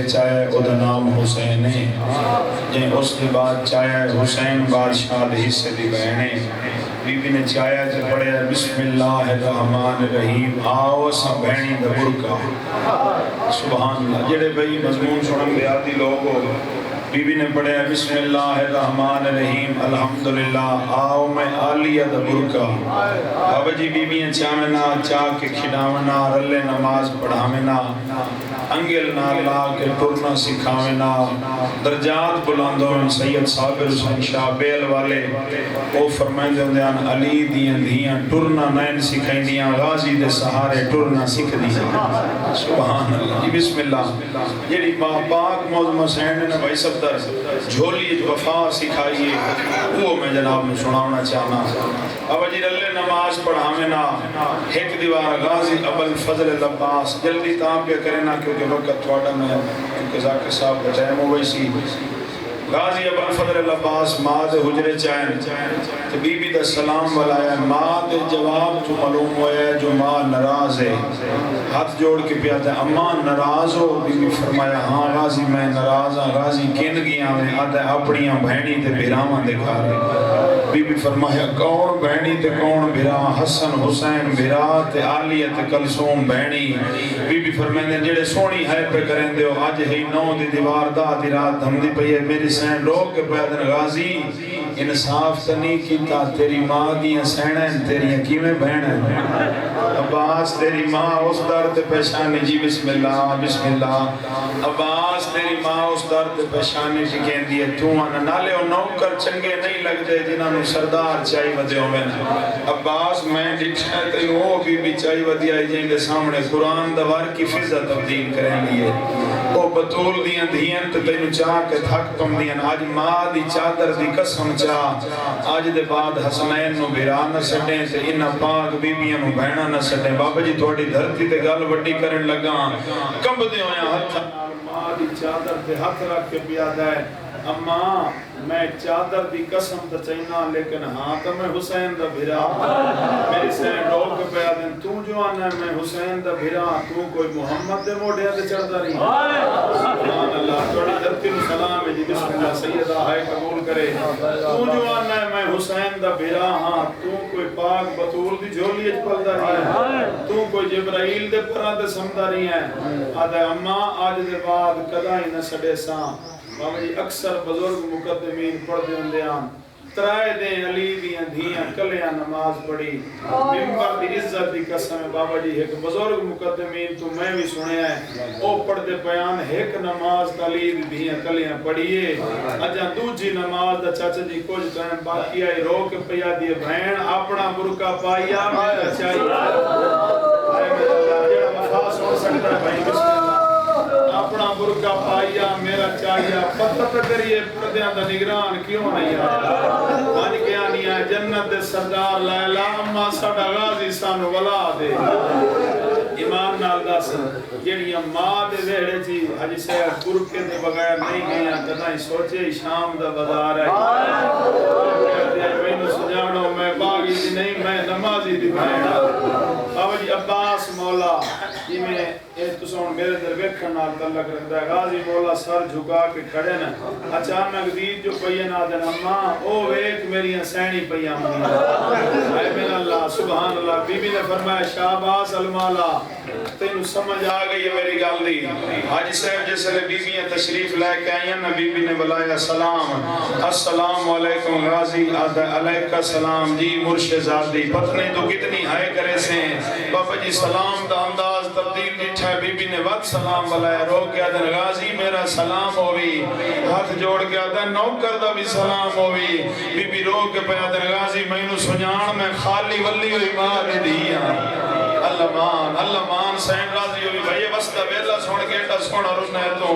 چاہے او دا نام حسین ہے جن اس دی بعد چاہے حسین بادشاہ دے حصے دی بہنے بی بی نے چاہیا تے پڑھے بسم اللہ الرحمن الرحیم آؤ سا بہنی دا برکا سبحان اللہ جڑے بھئی مضمون سنن دے آدھی لوگ ہو بی بی نے پڑھے بسم اللہ الرحمن الرحیم الحمدللہ آؤ میں آلیہ دا برکا بابا جی بی بیاں چاہمنا چاہ کے کھڑاونا رلے نماز پڑھاونا انگل نہ لا کے ٹرنا سکھاونا درجات بلندوں سید صابر حسین شاہ بیل والے وہ فرمائندے ہوندیاں علی دیاں دھیاں ٹرنا نین سکھائیں دیاں غازی دے سہارے ٹرنا سکھ دیاں سبحان اللہ جی بسم اللہ جیڑی ماں پاک موضوع حسین نے بھائی صدر جھولی وفا سکھائیے وہ میں جناب میں سناونا چاہنا اب جی رلے نماز پڑھاونا ایک دیوار غازی ابو الفضل العباس جلدی تام پہ کرنا کیونکہ وقت تھوڑا میں کیونکہ ذاکر صاحب کا ٹائم ہو گئی سی غازی ابو الفضل العباس ماں دے حجرے چاہیں تو بی بی دا سلام والا ماں دے جواب تو معلوم ہوا ہے جو ماں ناراض ہے ہاتھ جوڑ کے پیاتا ہے اماں ناراض ہو بی بی فرمایا ہاں غازی میں ناراض ہاں غازی کن گیا میں آدھے اپنیاں بہنی تے بھیراواں دکھا رہے بی بی فرمایا کون بہنی تے کون بھیرا حسن حسین بھیرا تے آلیہ تے کلثوم بہنی بی بی فرمائے جڑے سونی ہے پہ کریں دے ہو آج ہی نو دی دیوار دا دی رات ہم دی پئی ہے میری سین روک کے پیدن غازی انصاف تنی کیتا تیری ماں دیاں سینیں تیری یقیمیں بہنیں عباس تیری ماں اس درد پیشانی جی بسم اللہ عباس تیری ماں اس درد پیشانی جی کہن دیئے تو آنا نالے و نوکر چنگے نہیں لگ دے جنہاں نو سردار چاہی ودے ہوئے عباس میں ڈٹھا تے وہ بھی چاہی ودی آئی جائیں دے سامنے قرآن دوار کی فضا تبدیل کریں لیے وہ بطول دیاں دیاں تے تینو چاہ کے تھک تم دیاں آج ماں دی چادر دی قسم چاہ آج دے بعد حسنین نو بھیرا نہ سٹیں تے انہ پاک بیبیاں نو بہنا نہ سٹیں بابا جی تھوڑی دھرتی تے گل وڈی کرن لگا کم دے ہویا ہتھ ماں دی چادر تے ہاتھ رکھ کے پیادا ہے اماں میں چادر دی قسم تا چاہینا لیکن ہاں تو میں حسین دا بھیرا میری سین روک کے پیا دن تو جو آنا ہے میں حسین دا بھیرا تو کوئی محمد دے موڑیا دے چڑھتا رہی سبحان اللہ توڑی دھرتی نو سلام ہے جی بسم اللہ سیدہ ہے قبول کرے تو جو آنا ہے میں حسین دا بھیرا ہاں تو کوئی پاک بطول دی جھولی اچ پلدا رہی ہے تو کوئی جبرائیل دے پرا دے سمدہ رہی ہے آدھے اماں آج دے بعد کدائی نہ سڑے ساں بابا جی اکثر بزرگ مقدمین پڑھ دے اندیاں ترائے دیں علی دیاں دھیاں کلیاں نماز پڑھی ممبر دی عزت دی قسم ہے بابا جی ایک بزرگ مقدمین تو میں بھی سنے ہیں او پڑھ دے بیان ایک نماز علی دیاں کلیاں پڑھیے اجاں دوجی نماز دا چاچا جی کچھ ٹائم باقی آئی رو کے پیا دیے بہن اپنا برکا پائیا میرا چاہیے آئے میرا اللہ جڑا وفا سن سکتا ہے بھائی بسم اللہ اپنا برکا پائیا میرا چاہیا پتہ کریے پردیاں دا نگران کیوں نہیں آیا آج کیا نہیں آیا جنت دے سردار لیلا اما ساڑا غازی سانو ولا دے ایمان نال دس جڑیاں ماں دے ویڑے جی حجی سے برکے دے بغیر نہیں گیا کدائیں سوچے شام دا بازار ہے میں نو سجاؤں میں باغی دی نہیں میں نمازی دی بہنا بابا جی عباس مولا جی میں تسون میرے در ویکھن نال تعلق رکھدا ہے غازی مولا سر جھکا کے کھڑے نا اچانک دید جو پئیاں نہ دن اماں او ویکھ میریاں سینی پئیاں اے میرا اللہ سبحان اللہ بی بی نے فرمایا شاباش المالا تینو سمجھ آ گئی ہے میری گل دی حاجی صاحب جیسے بی بیاں تشریف لے کے آئیں نا بی بی نے بلایا سلام السلام علیکم غازی علیکہ السلام جی مرشد زادی پتہ نہیں تو کتنی ہائے کرے سے بابا جی سلام دا انداز تبدیل دیٹھا بی بی نے وقت سلام بلایا رو کے آدھن غازی میرا سلام ہوئی ہاتھ جوڑ کے آدھن نوکر دا بھی سلام ہوئی بی بی رو کے پہ آدھن غازی میں نو سنیان میں خالی ولی ہوئی ماں دیا اللہ مان سین راضی ہوئی بھائی وسطہ بیلا سوڑ گیٹا سوڑا رنا ہے تو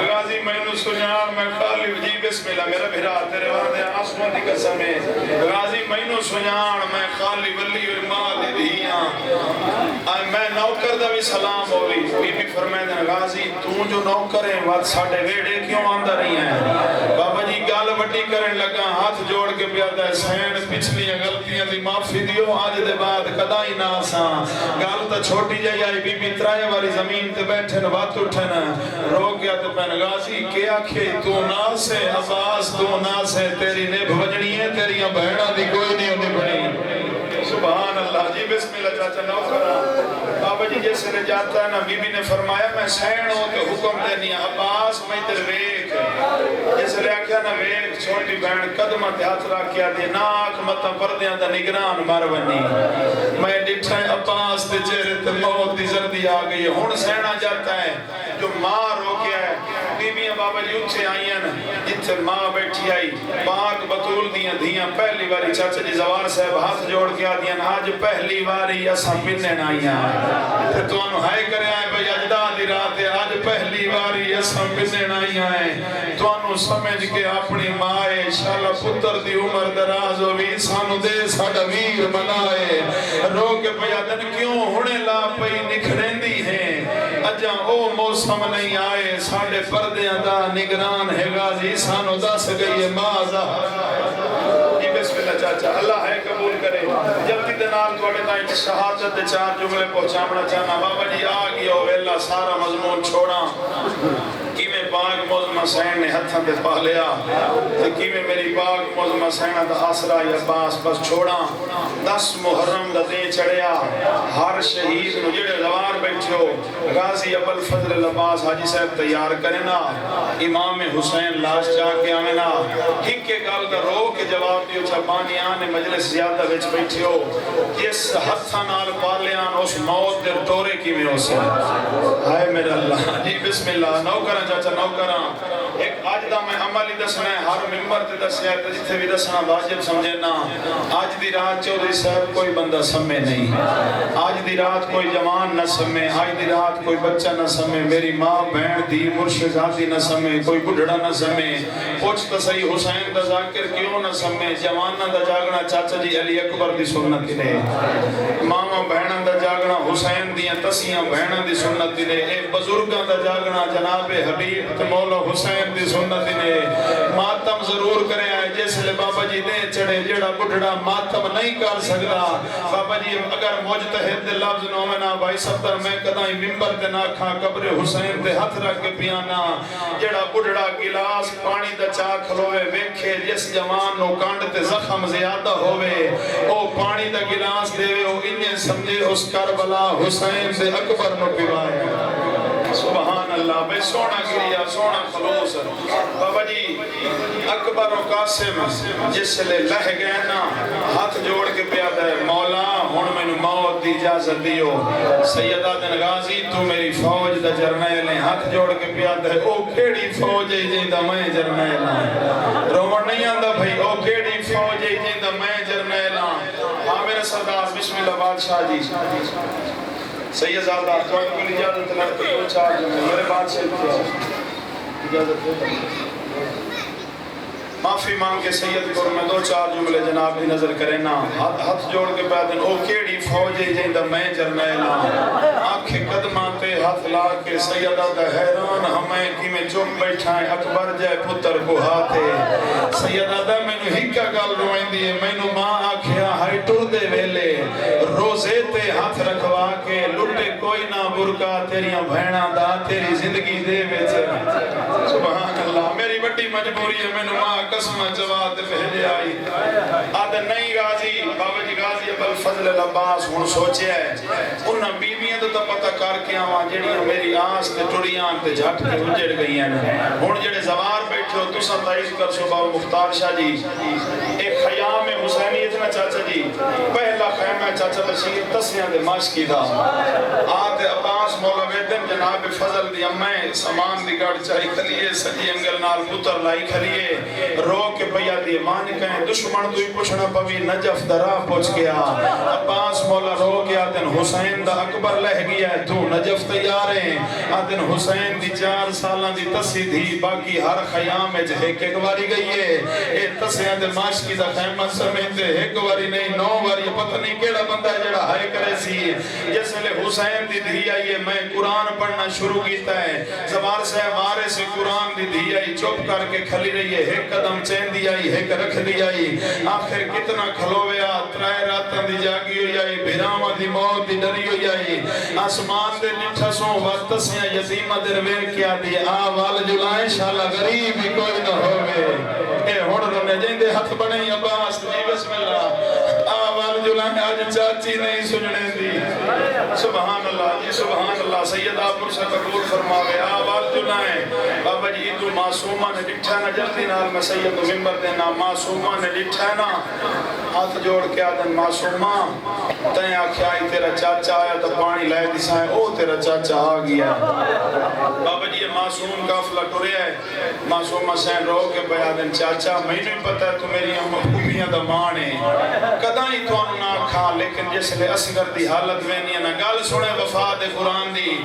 غازی میں نو سنیان میں خالی جی بسم اللہ میرا بھیرا تیرے واردے آسمان دی قسم ہے غازی میں نو سنیان میں خالی ولی ہوئی ماں دیا میں نوکر دا بھی سلام ہوئی بی بی فرمائے دن غازی تو جو نوکر ہیں وقت ساڑھے ویڑے کیوں آندہ رہی ہیں بابا جی گال وٹی کرن لگا ہاتھ جوڑ کے پیادا ہے سین پچھلی غلطیاں دی معافی دیو آج دے بعد کدائی نہ آساں گال تا چھوٹی جائی آئی بی بی ترائے والی زمین تے بیٹھن وات اٹھن رو گیا تے فرمائے غازی کیا کہ تو نہ سے عباس تو نہ سے تیری نبھ وجنی ہے تیریاں بہنہ دی کوئی نہیں ہونے بڑی سبحان اللہ جی بسم اللہ چاچا نو کرا بابا جی جیسے لے جاتا ہے نا بی بی نے فرمایا میں سین ہوں کہ حکم دینی ہے عباس میں تر ویک جیسے لے آکھیا نا ویک چھوٹی بہن قدمہ تے ہاتھ رکھ کیا دی ناک مطلب پردیاں دا نگران مرونی میں ڈٹھا ہے عباس تے چہرے تے موت دی زردی آ گئی ہے ہون سینا جاتا ہے جو ماں رو گیا ہے بیویاں بابا جی اٹھے آئی ہیں جتھے ماں بیٹھی آئی پاک بطول دیاں دھیاں پہلی باری چاچا جی زوار صاحب ہاتھ جوڑ کے آدیاں آج پہلی باری اساں پنن آئی ہیں تے تو انہوں ہائے کرے آئے بھئی اجداد دی رات ہے آج پہلی باری اساں پنن آئی ہیں تو انہوں سمجھ کے اپنی ماں انشاءاللہ پتر دی عمر دراز ہوئی سانو دے ساڈا ویر بنائے رو کے بھئی دن کیوں ہونے لا پئی نکھڑیں دی ہیں اجاں او موسم نہیں آئے ساڑھے پردیاں دا نگران ہے غازی سانو دس گئی ہے مازہ جی بسم اللہ چاچا اللہ ہے قبول کرے جلدی دنال توڑے تائیں شہادت دے چار جملے پہنچامنا چاہنا بابا جی آگیا ہو اللہ سارا مضمون چھوڑا کیویں پاک موزم حسین نے ہتھاں دے پا لیا کیویں میری پاک موزم حسین دا آسرا یا باس بس چھوڑا 10 محرم دا دے چڑھیا ہر شہید نو جڑے زوار بیٹھے ہو غازی ابوالفضل العباس حاجی صاحب تیار کرنا امام حسین لاش جا کے آمنا ایک کے گل دا رو کے جواب دیو چھپانی آنے مجلس زیادہ بیچ بیٹھے ہو جس ہتھاں نال پا لیان اس موت در دورے کی میں ہو سے ہائے میرا اللہ جی بسم اللہ نو کرن چاچا نو کرن ایک آج دا میں عملی دسنا ہے ہر ممبر تے دسیا ہے جتھے بھی دسنا واجب سمجھنا آج دی رات چودھری صاحب کوئی بندہ سمے نہیں آج دی رات کوئی جوان نہ سمے آج دی رات کوئی بچہ نہ سمے میری ماں بہن دی مرشداتی نہ سمے کوئی بڑھڑا نہ سمے پوچھ تو صحیح حسین دا ذاکر کیوں نہ سمے جوانہ دا جاگنا چاچا جی علی اکبر دی سنت دے ماما بہنہ دا جاگنا حسین دیاں تسیاں بہنہ دی سنت دے اے بزرگاں دا جاگنا جناب حبیب مولا حسین دی سنت دے ماتم ضرور کرے آئے جیسے لے بابا جی دے چڑھے جڑا بڑھڑا ماتم نہیں کر سکتا بابا جی اگر مجتہد دے لفظ نومنا بھائی صدر میں کدائیں ممبر دے نہ کھا قبر حسین دے ہتھ رکھ کے پیانا جڑا بڑھڑا گلاس پانی دا چاک کھلوے ویکھے جس جوان نو کانڈ تے زخم زیادہ ہوئے او پانی دا گلاس دے او انہیں سمجھے اس کربلا حسین دے اکبر نو پیوائے سبحان اللہ بے سونا گریا سونا خلوص بابا جی اکبر و قاسم جس لے لہ گئے نا ہاتھ جوڑ کے پیادہ ہے مولا ہون میں موت دی اجازت دیو سیدہ دن غازی تو میری فوج دا جرنیل ہیں ہاتھ جوڑ کے پیادہ ہے او کیڑی فوج ہے جیندہ میں جرنیل ہاں رومن نہیں آندہ بھئی او کیڑی فوج ہے جیندہ میں جرنیل ہاں ہاں میرے سردار بسم اللہ بادشاہ جی سید زادہ کوئی کوئی اجازت لگتی ہے چار جمعے میرے بات سے اجازت ہے معافی مانگ کے سید کو میں 2-4 جملے جناب کی نظر کریں نا ہاتھ جوڑ کے پیدن او کیڑی فوج ہے جیندہ میں جرنیلا آنکھیں قدماں تے ہاتھ لا کے سیدہ دا حیران ہمیں کی میں چپ بیٹھائیں اکبر جائے پتر کو ہاتھے سیدہ دا میں نو ہکا گال روئیں دیئے میں نو ماں آکھیا ہائی ٹر دے ویلے روزے تے ہاتھ رکھوا کے لٹے کوئی نہ برکا تیریاں بھینا دا تیری زندگی دے بیچے سبحان اللہ میری بڑی مجبوری ہے میں نو ماں قسمہ جواد پہلے آئی آدھا نہیں غازی بابا جی غازی ابوالفضل العباس ہون سوچے ہے انہاں بیویاں تو پتہ کر کے آواں جڑیاں میری آس تے ٹڑیاں تے جھٹ کے اجڑ گئی ہیں ہون جڑے زوار بیٹھے ہو تساں تائید کر سو بابا مختار شاہ جی ایک خیام حسینی اتنا چاچا جی پہلا خیمہ چاچا بشیر تسیاں دے ماشکی تھا آدھے عباس مولا ویدن جناب فضل دی امیں سامان دی گڑ چاہی کھلیے سجی انگل نال پتر لائی کھلیے رو کے پیا دی مان کہیں دشمن تو ہی پوچھنا پوی نجف درا پوچھ گیا عباس مولا رو کے آدن حسین دا اکبر لہ گیا ہے تو نجف تیار ہیں آدن حسین دی 4 سالاں دی تسی تھی باقی ہر خیام میں جہے کے گواری گئی ہے اے تسیاں دے ماشکی دا خیمہ سمیت دے ایک گواری نہیں 9 واری پتہ نہیں کیڑا بندہ ہے جڑا ہائے کرے سی جیسے لے حسین دی دھی آئیے میں قرآن پڑھنا شروع کیتا ہے زبار سے ہمارے سے قرآن دی دھی آئی چپ کر کر کے کھلی رہی ہے، ایک قدم چین دی آئی، ایک رکھ دی آئی، آخر کتنا کھلویا، ترائے راتاں دی جاگی ہوئی آئی، بھیراواں دی موت دی ڈری ہوئی آئی، آسمان دے نٹھسوں وقتسیاں یتیمہ در ویر کیا دی آوال جلائیں شاءاللہ غریب ہی کوئی نہ ہوئے، اے ہون رونے جیندے ہاتھ بنے عباس جی بسم اللہ آوال جلائیں آج چاچی نہیں سجنے دی سبحان اللہ جی سبحان اللہ سید آپ سے قبول فرماوے آوال جلائیں بابا جی تو معصومہ نے لٹھا نا جلدی نال میں سید ممبر دینا معصومہ نے لٹھا نا ہاتھ جوڑ کے آدن معصومہ تین آکھائی تیرا چاچا آیا تو پانی لائے دسائیں او تیرا چاچا آ گیا بابا جی یہ معصوم کافلہ ٹورے ہے معصومہ سین رو کے بیادن چاچا میں نہیں پتا تو میری محبوبیاں دا مانے کداں ہی تو انہوں نہ کھا لیکن جس لئے اسگر دی حالت وینی نہ گال سنے وفاد قرآن دی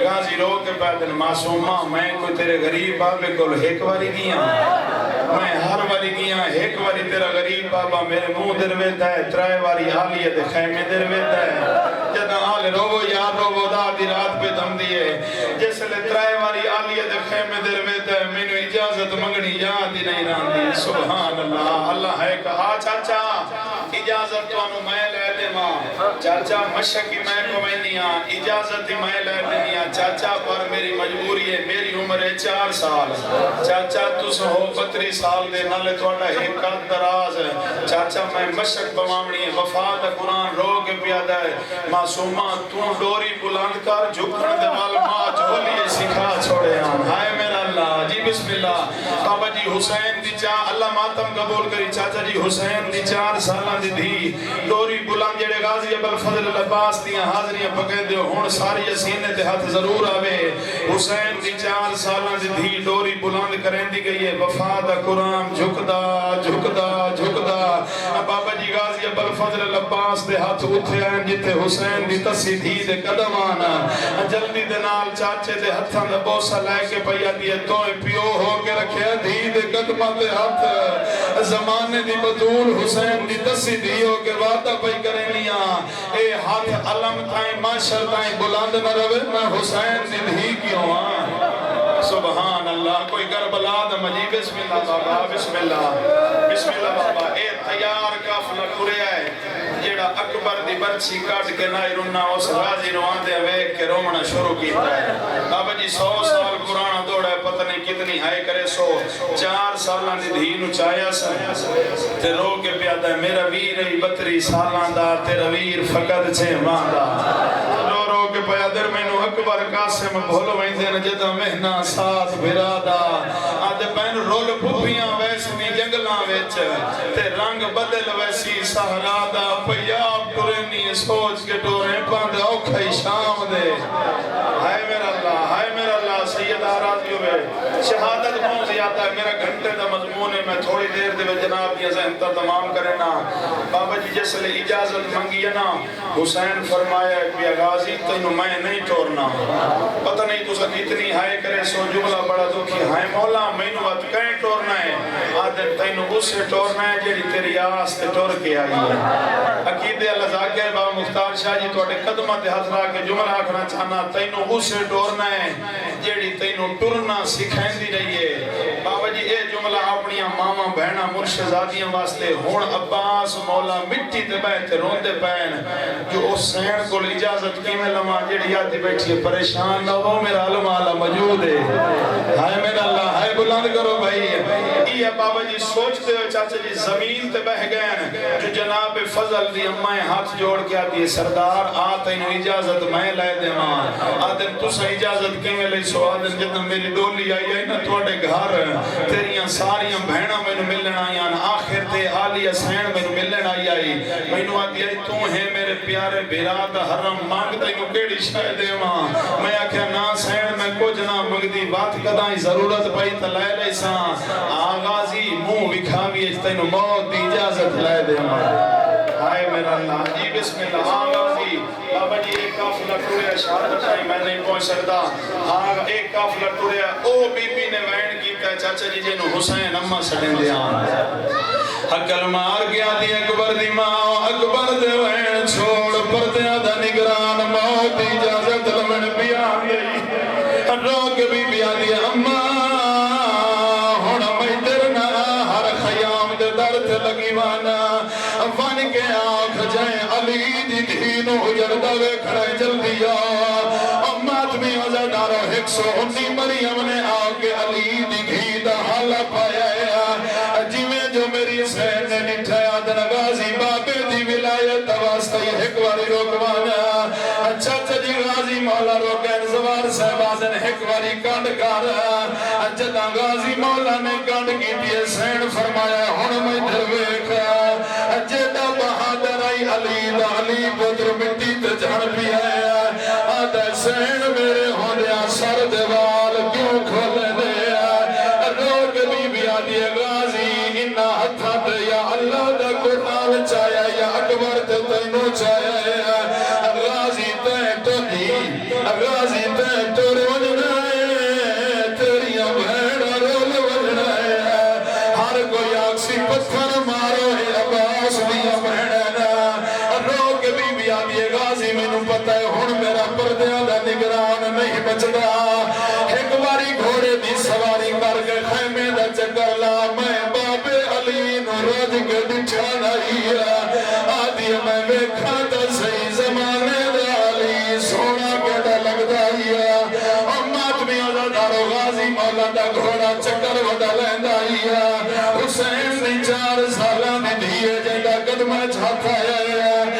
غازی رو کے بیادن معصومہ میں کوئی تیرے غریب بابے کو ایک واری گیا میں ہر واری گیا ایک واری تیرا غریب بابا میرے منہ در ویتا ہے ترائے واری آلیت خیمے در ویتا ہے جدہ آل روو یار روو دا دی رات پہ دم دیئے جس لئے ترائے واری آلیت خیمے در ویتا ہے میں نے اجازت منگنی یاد ہی نہیں ران دی سبحان اللہ اللہ ہے کہا چاچا اجازت تو انہوں میں لے دے ماں چاچا مشکی میں کو میں نہیں آن اجازت ہی میں لے دے نہیں آن چاچا پر میری مجبوری ہے میری عمر ہے 4 سال چاچا تو سو 32 سال دے نالے توڑا ایک قد دراز ہے چاچا میں مشک بمامنی وفاد قرآن رو کے پیادہ ہے معصومہ تو ڈوری بلند کر جھکن دے ماں جھولیے سکھا چھوڑے آن ہائے میرا اللہ جی بسم اللہ بابا جی حسین دی چاہ اللہ ماتم قبول کری چاچا جی حسین دی 4 سالہ دی دی ڈوری بلند جڑے غازی ابل فضل لباس دیاں حاضریاں پکے دیو ہون ساری یسینے تے ہاتھ ضرور آوے حسین دی 4 سالہ دی دی ڈوری بلند کریں دی گئی ہے وفاد قرآن جھکدا جھکدا جھکدا بابا جی غازی ابل فضل لباس دے ہاتھ اٹھے آئیں جتے حسین دی تسی دھی دے قدم آنا جلدی دے نال چاچے دے ہتھاں دے بوسا لائے کے پیا دیئے توئے پیو ہو کے رکھے دھی دے قدمہ دے ہاتھ زمانے دی بطول حسین دی تسی دھی ہو کے وعدہ پہ کریں لیا اے ہاتھ علم تائیں معاشر تائیں بلند نہ روے میں حسین دی دھی کیوں آن سبحان اللہ کوئی کربلا دا مجی بسم اللہ بابا بسم اللہ بابا اے تیار کافلہ ٹورے آئے جیڑا اکبر دی برچی کٹ کے نائی رنہ اس غازی روان دے ویک کے رومنا شروع کیتا ہے بابا جی 100 سال قرآن دوڑا ہے پتہ نہیں کتنی ہائے کرے 4 سالہ دی دھینو چاہیا سا تے رو کے پیادا ہے میرا ویر 32 سالان دا تیرا ویر فقط 6 ماہ دا رو رو کے پیادر میں نو اکبر قاسم بھولو ویندے نجدہ مہنہ ساتھ بھرادا آدھے بین رول پھوپیاں ویسنی جنگلاں ویچ تے رنگ بدل ویسی سہرادا پیاب ٹورنی سوچ کے ٹوریں پاندے اوکھائی شام دے ہائے میرا اللہ سید آراضی ہوئے شہادت کون زیادہ ہے میرا گھنٹے دا مضمون ہے میں تھوڑی دیر دے جناب یہ ذہنتا تمام کرنا بابا جی جس لئے اجازت منگی ہے نا حسین فرمایا کہ غازی تینو میں نہیں ٹورنا پتہ نہیں تو سن اتنی ہائے کرے سو جملہ بڑا دکھی ہائے مولا مینو ات کہیں ٹورنا ہے آدھر تینو اس سے ٹورنا ہے جیڑی تیری آس تے ٹور کے آئی ہے عقید اللہ ذاکر بابا مختار شاہ جی توڑے قدمہ تے ہاتھ را کے جملہ آکھنا چاہنا تینو اس سے ٹورنا ہے جیڑی تینو ٹورنا سکھائیں دی رہی ہے بابا جی اے جملہ اپنی ماما بہنا مرشزادیاں واسطے ہون عباس مولا مٹی تے بیٹھے روندے پین جو اس سین کو اجازت کی میں لما جیڑی آتی بیٹھی ہے پریشان نہ ہو میرا علم آلہ موجود ہے ہائے میرا اللہ ہائے بلند کرو بھائی یہ بابا جی سوچتے ہو چاچا جی زمین تے بہ گئے جو جناب فضل دی امائیں ہاتھ جوڑ کے آتی ہے سردار آتے انہوں اجازت میں لائے دے ماں آدم تو سے اجازت کی میں لئی سو آدم جتنا میری ڈولی آئی ہے نا توڑے گھر تیریاں ساریاں بہنہ میں نو ملن آئی آخر تے آلی اسین میں نو ملن آئی میں نو آتی آئی تو ہے میرے پیارے بیراد حرم مانگتا ہی نو کیڑی شاید دے ماں میں آکھیا نا سین میں کچھ نہ مگدی بات کدائیں ضرورت پائی تلائے لئی سان آغازی منہ بکھاوی اجتے نو موت دی اجازت لائے دے ماں ہائے میرا اللہ جی بسم اللہ آغازی بابا جی ایک کافلہ ٹوریا شہادت آئی میں نہیں پہنچ سکتا ایک کافلہ ٹوریا او بی بی نے وین کیتا ہے چاچا جی جنہوں حسین اممہ سڑیں دے آن حقل مار گیا دی اکبر دی ماں اکبر دے وین چھوڑ پردے آدھا نگران موت اجازت لمن بھی آ گئی روک بھی آ دی اممہ ہون لگتا وے کھڑے جلدی ماتمی وزادارو 119 مریم نے آکے علی دی گھی دا حالا پایا ہے جی میں جو میری سین نے نٹھایا دن غازی بابے دی ولایت واسطے ایک واری روکوانا اچھا جی غازی مولا روکین زوار صاحبازن ایک واری کانڈ کار جدا غازی مولا نے کانڈ کی دیئے سین فرمایا ہن میں درویکھا جدا بہادر آئی علی دا علی پتر مٹی تے جھڑ بھی آیا آدھا سین میرے ہوندیا سر دیوال کیوں کھولے دیا روک بی بی آدھی غازی انہا ہتھا یا اللہ دا قرآن چاہیا یا اکبر تے تینو چاہیا غازی تے تو نہیں غازی تے تو روجنا ہے تیریاں بھیڑا رول وجنا ہے ہر کوئی آکسی پتھر مارو ہے عباس دیا بھیڑنا روک بی بی آدھی غازی میں نو پتہ ہے ہن میرا پردیاں دا نگران نہیں بچدا ایک باری گھوڑے دی سواری کر کے خیمے دا چکر لا میں بابے علی نو روج کے بچھا نہیں آدھی میں ویکھا تا صحیح زمانے دا علی سونا کیڑا لگ دائی ماتمی عزادارو غازی مولا دا گھوڑا چکر وڈا لیندائی حسین دی 4 سالہ دی دیئے جنگا قدمہ چھاتا ہے